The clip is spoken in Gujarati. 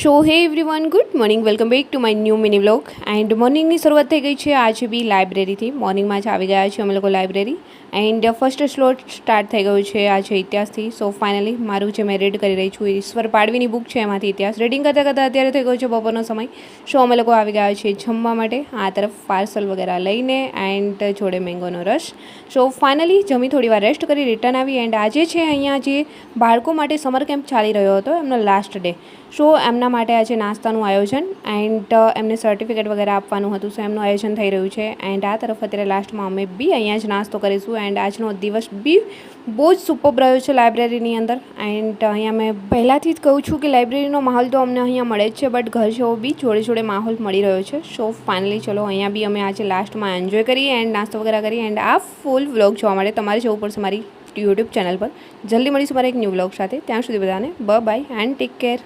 So hey everyone, good morning, welcome back to my new mini vlog. And મોર્નિંગની શરૂઆત થઈ ગઈ છે આજે બી લાઇબ્રેરીથી. મોર્નિંગમાં જ આવી ગયા છે અમે લોકો library. And first slot start થઈ ગયું છે આજે ઇતિહાસથી. સો ફાઇનલી મારું જે મેં રીડ કરી રહી છું ઈશ્વર પાડવીની બુક છે એમાંથી ઇતિહાસ રીડિંગ કરતાં કરતાં અત્યારે થઈ ગયો છે બપોરનો સમય. સો અમે લોકો આવી ગયા છીએ જમવા માટે આ તરફ પાર્સલ વગેરે લઈને એન્ડ જોડે મેંગોનો રસ. સો ફાઇનલી જમી થોડી વાર રેસ્ટ કરી રિટર્ન આવી. એન્ડ આજે છે અહીંયા જે બાળકો માટે સમર કેમ્પ ચાલી રહ્યો હતો એમનો લાસ્ટ ડે. સો એમના માટે આજે નાસ્તાનું આયોજન એન્ડ એમને સર્ટિફિકેટ વગેરે આપવાનું હતું. સો એમનું આયોજન થઈ રહ્યું છે. એન્ડ આ તરફ અત્યારે લાસ્ટમાં અમે બી અહીંયા જ નાસ્તો કરીશું. એન્ડ આજનો દિવસ બી બહુ જ સુપર્બ રહ્યો છે લાઇબ્રેરીની અંદર. એન્ડ અહીંયા મેં પહેલાંથી જ કહું છું કે લાઇબ્રેરીનો માહોલ તો અમને અહીંયા મળે જ છે, બટ ઘર જેવો બી જોડે જોડે માહોલ મળી રહ્યો છે. સો ફાઇનલી ચલો અહીંયા બી અમે આજે લાસ્ટમાં એન્જોય કરીએ એન્ડ નાસ્તો વગેરે કરીએ. એન્ડ આ ફૂલ વ્લોગ જોવા માટે તમારે જવું પડશે મારી યુટ્યુબ ચેનલ પર. જલ્દી મળીશું મારા એક ન્યૂ વ્લોગ સાથે. ત્યાં સુધી બધાને બાય એન્ડ ટેક કેર.